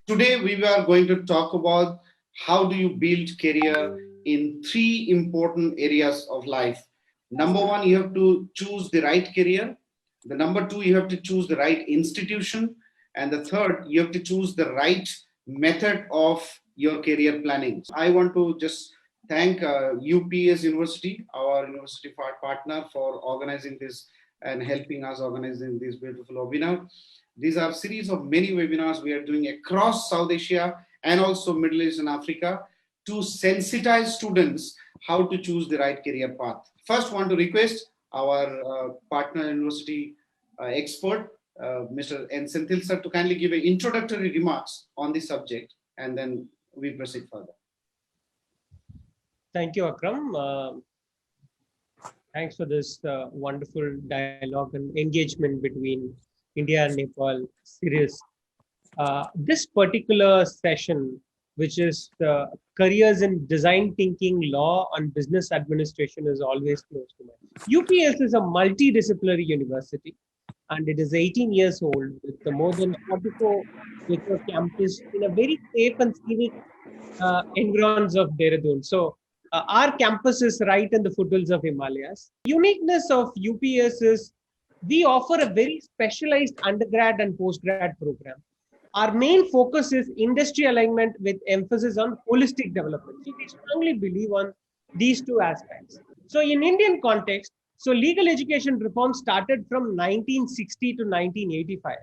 Today we are going to talk about how do you build career in three important areas of life. Number one, you have to choose the right career. The number two, you have to choose the right institution. And the third, you have to choose the right method of your career planning. I want to just thank UPS University, our university partner, for organizing this and helping us organizing this beautiful webinar. These are series of many webinars we are doing across South Asia and also Middle East and Africa to sensitize students how to choose the right career path. First, want to request our partner university expert, Mr. N. Senthil sir, to kindly give an introductory remarks on this subject, and then we proceed further. Thank you, Akram. Thanks for this wonderful dialogue and engagement between India and Nepal series. This particular session, which is the careers in design thinking, law, and business administration, is always close to me. UPS is a multidisciplinary university, and it is 18 years old with more than 44-acre campus in a very safe and scenic environs of Dehradun. So our campus is right in the foothills of Himalayas. The uniqueness of UPS is we offer a very specialized undergrad and postgrad program. Our main focus is industry alignment with emphasis on holistic development. So we strongly believe on these two aspects. So in Indian context, so legal education reform started from 1960 to 1985.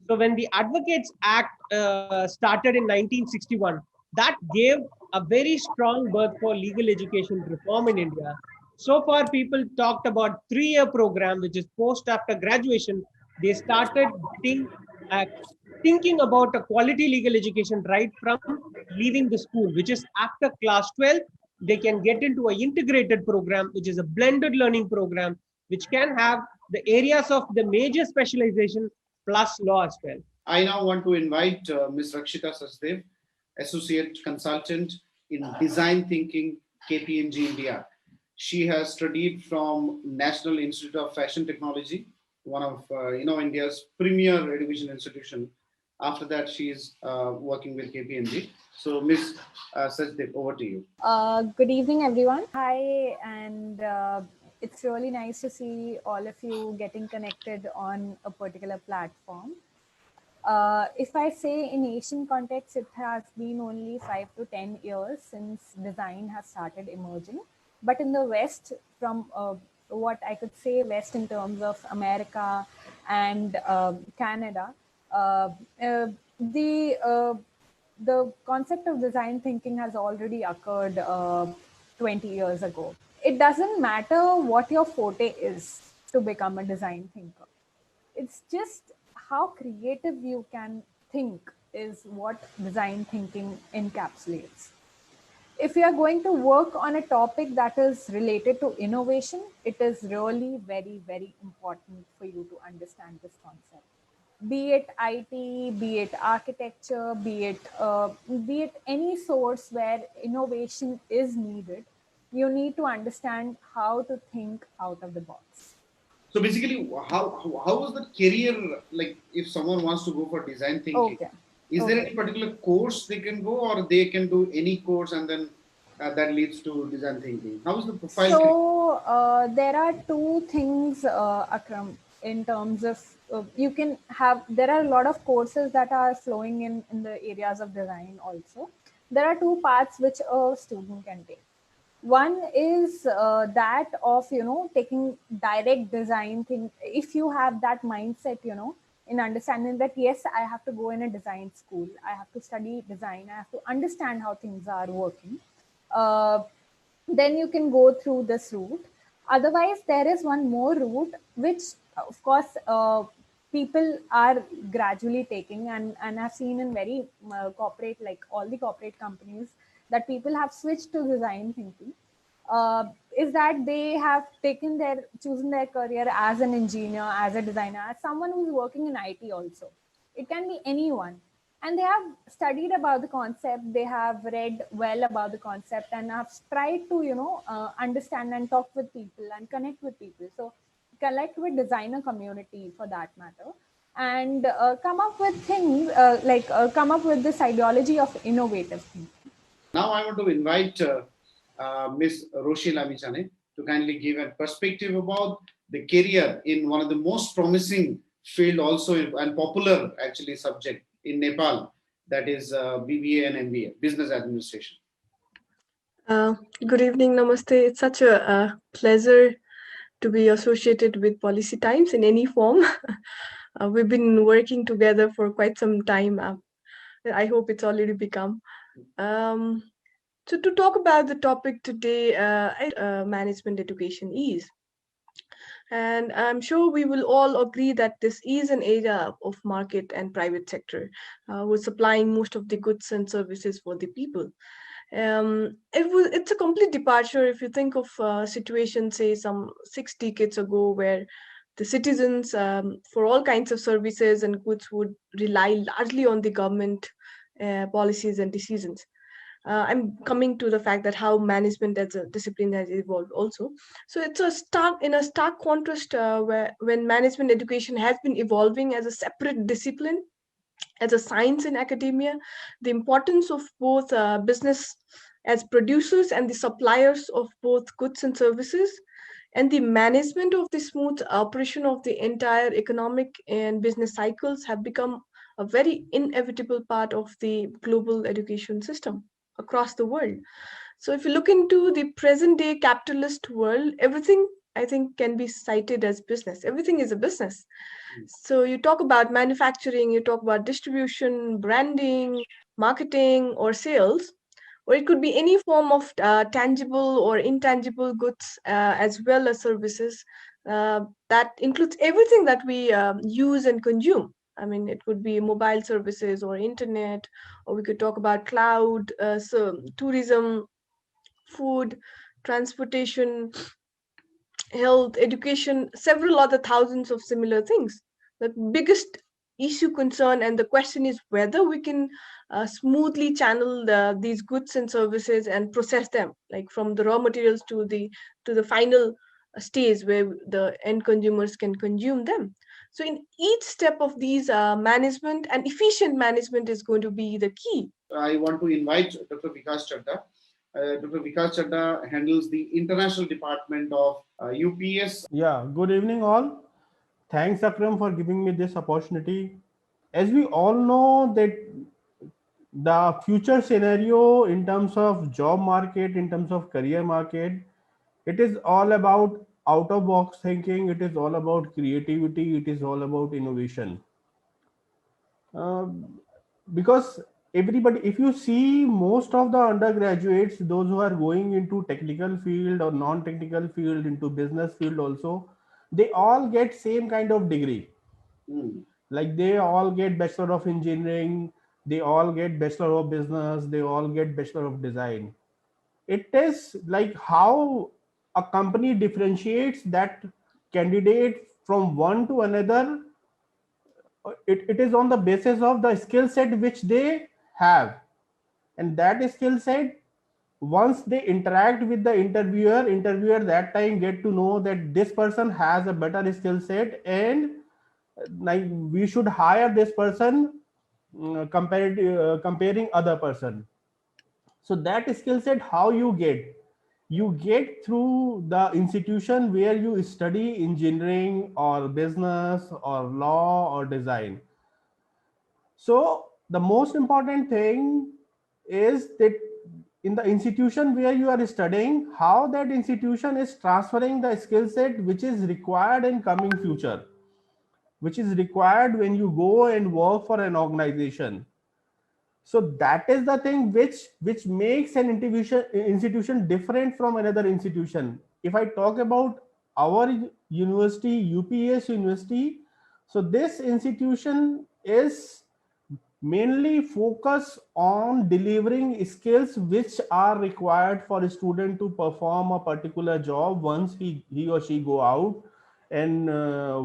So when the Advocates Act started in 1961, that gave a very strong birth for legal education reform in India. So far, people talked about 3-year program, which is post after graduation. They started getting thinking about a quality legal education right from leaving the school, which is after class 12, they can get into an integrated program, which is a blended learning program, which can have the areas of the major specialization plus law as well. I now want to invite Ms. Rakshita Sachdev, Associate Consultant in Design Thinking, KPMG India. She has studied from National Institute of Fashion Technology, one of India's premier education institution. After that, she is working with KPMG. So, Ms. Sachdev, over to you. Good evening, everyone. Hi, and it's really nice to see all of you getting connected on a particular platform. If I say in Asian context, it has been only 5 to 10 years since design has started emerging. But in the West, from what I could say West in terms of America and Canada, the concept of design thinking has already occurred 20 years ago. It doesn't matter what your forte is to become a design thinker. It's just how creative you can think is what design thinking encapsulates. If you are going to work on a topic that is related to innovation, it is really very, very important for you to understand this concept. Be it IT, be it architecture, be it any source where innovation is needed, you need to understand how to think out of the box. So basically, how was the career like if someone wants to go for design thinking? Okay. Is there any particular course they can go, or they can do any course and then that leads to design thinking? How is the profile? So there are two things, Akram, in terms of you can have. There are a lot of courses that are flowing in the areas of design. Also, there are two paths which a student can take. One is that of taking direct design thing. If you have that mindset, in understanding that yes, I have to go in a design school, I have to study design, I have to understand how things are working, then you can go through this route. Otherwise, there is one more route which of course people are gradually taking, and I've seen in very corporate, like all the corporate companies, that people have switched to design thinking. Is that they have chosen their career as an engineer, as a designer, as someone who's working in IT also. It can be anyone. And they have studied about the concept, they have read well about the concept, and have tried to, understand and talk with people and connect with people. So connect with designer community for that matter. and come up with things come up with this ideology of innovative thinking. Now I want to invite Ms. Roshi Lamichane to kindly give a perspective about the career in one of the most promising field also and popular actually subject in Nepal, that is BBA and MBA, Business Administration. Good evening, Namaste. It's such a pleasure to be associated with Policy Times in any form. We've been working together for quite some time. I hope it's already become. So to talk about the topic today, management education is. And I'm sure we will all agree that this is an area of market and private sector who's supplying most of the goods and services for the people. It's a complete departure if you think of a situation, say some 6 decades ago, where the citizens for all kinds of services and goods would rely largely on the government policies and decisions. I'm coming to the fact that how management as a discipline has evolved also. So it's a stark contrast where when management education has been evolving as a separate discipline, as a science in academia, the importance of both business as producers and the suppliers of both goods and services, and the management of the smooth operation of the entire economic and business cycles have become a very inevitable part of the global education system across the world. So if you look into the present day capitalist world, everything I think can be cited as business. Everything is a business. So you talk about manufacturing, you talk about distribution, branding, marketing, or sales, or it could be any form of tangible or intangible goods as well as services that includes everything that we use and consume. I mean, it could be mobile services or internet, or we could talk about cloud, so tourism, food, transportation, health, education, several other thousands of similar things. The biggest issue concern and the question is whether we can smoothly channel these goods and services and process them, like from the raw materials to the final stage where the end consumers can consume them. So in each step of these, management and efficient management is going to be the key. I want to invite Dr. Vikas Chadda. Dr. Vikas Chadda handles the international department of UPS. Yeah, good evening all. Thanks Akram for giving me this opportunity. As we all know that the future scenario in terms of job market, in terms of career market, it is all about out of box thinking, it is all about creativity, it is all about innovation. Because everybody, if you see most of the undergraduates, those who are going into technical field or non-technical field, into business field also, they all get same kind of degree. Like they all get Bachelor of Engineering, they all get Bachelor of Business, they all get Bachelor of Design. It is like how a company differentiates that candidate from one to another. It is on the basis of the skill set which they have, and that skill set, once they interact with the interviewer that time get to know that this person has a better skill set, and like we should hire this person comparing other person. So that skill set, how you get through the institution where you study engineering or business or law or design. So the most important thing is that in the institution where you are studying, how that institution is transferring the skill set which is required in coming future, which is required when you go and work for an organization. So that is the thing which makes an institution different from another institution. If I talk about our university, UPS University, so this institution is mainly focus on delivering skills which are required for a student to perform a particular job once he or she go out and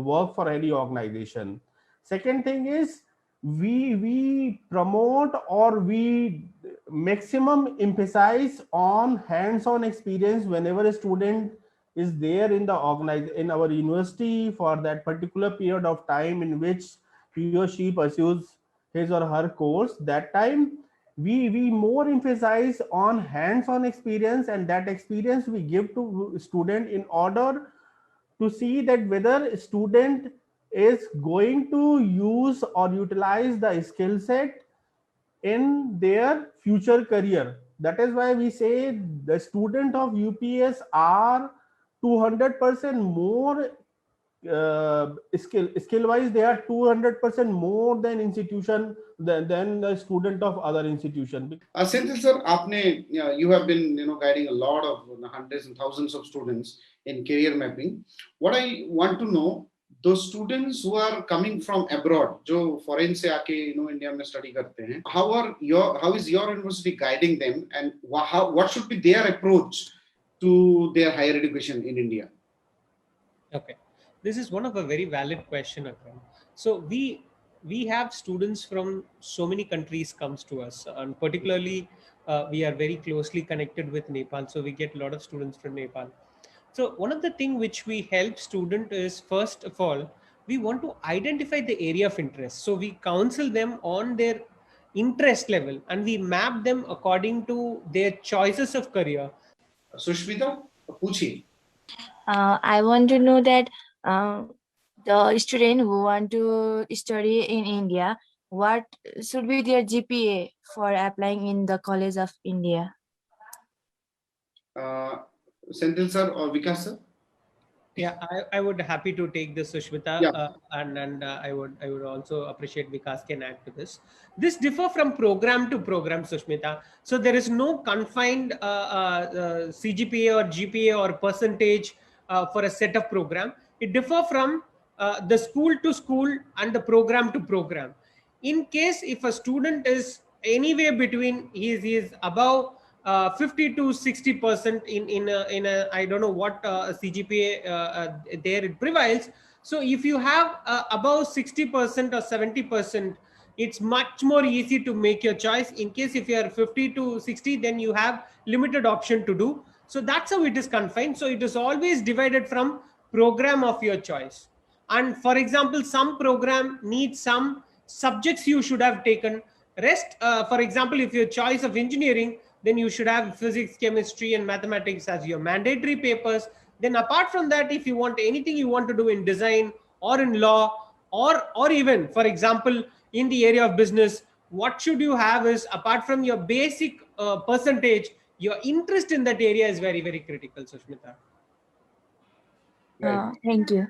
work for any organization. Second thing is we promote or we maximum emphasize on hands-on experience whenever a student is there in the in our university for that particular period of time in which he or she pursues his or her course, that time we more emphasize on hands-on experience, and that experience we give to student in order to see that whether student is going to use or utilize the skill set in their future career. That is why we say the student of UPS are 200% more skill wise, they are 200% more than institution than the student of other institution. Senthil sir, you have been guiding a lot of hundreds and thousands of students in career mapping. What I want to know, those students who are coming from abroad, जो foreign से आके India में study करते हैं, how is your university guiding them, and what should be their approach to their higher education in India? Okay, this is one of a very valid question, Akram. So we have students from so many countries comes to us, and particularly we are very closely connected with Nepal, so we get a lot of students from Nepal. So one of the things which we help student is, first of all, we want to identify the area of interest. So we counsel them on their interest level, and we map them according to their choices of career. Sushmita, पूछिए. I want to know that the student who want to study in India, what should be their GPA for applying in the College of India? Senthil sir or Vikas sir? Yeah, I would happy to take this, Sushmita, Yeah. and I would also appreciate Vikas can add to this. This differ from program to program, Sushmita. So there is no confined CGPA or GPA or percentage for a set of program. It differ from the school to school and the program to program. In case if a student is anywhere between he is above 50 to 60% in a I don't know what CGPA there it prevails. So if you have above 60% or 70%, it's much more easy to make your choice. In case if you are 50 to 60, then you have limited option to do. So that's how it is confined. So it is always divided from program of your choice. And for example, some program needs some subjects you should have taken. Rest, for example, if your choice of engineering, then you should have physics, chemistry, and mathematics as your mandatory papers. Then apart from that, if you want anything you want to do in design or in law, or even, for example, in the area of business, what should you have is, apart from your basic percentage, your interest in that area is very, very critical, Sushmita. Right. Thank you.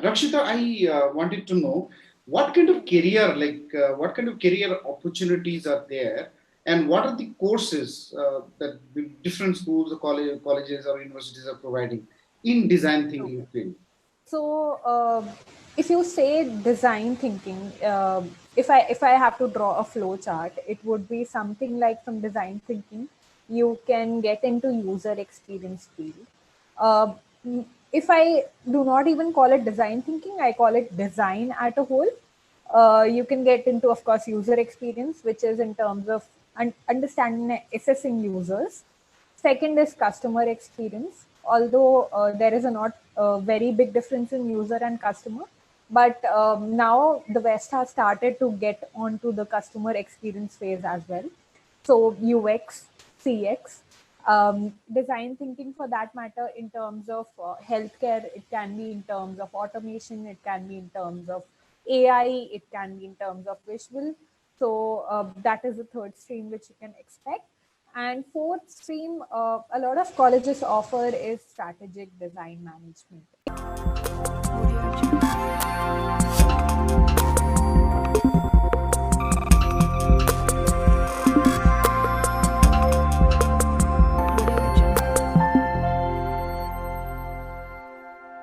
Rakshita, I wanted to know what kind of career opportunities are there, and what are the courses that the different schools or colleges or universities are providing in design thinking field? So if you say design thinking, if I have to draw a flow chart, it would be something like, from design thinking you can get into user experience field. If I do not even call it design thinking, I call it design at a whole. You can get into, of course, user experience, which is in terms of understanding and assessing users. Second is customer experience, although there is a not very big difference in user and customer. But now the West has started to get onto the customer experience phase as well. So UX, CX, design thinking for that matter, in terms of healthcare, it can be in terms of automation, it can be in terms of AI, it can be in terms of visual. So that is the third stream which you can expect. And fourth stream, a lot of colleges offer is strategic design management.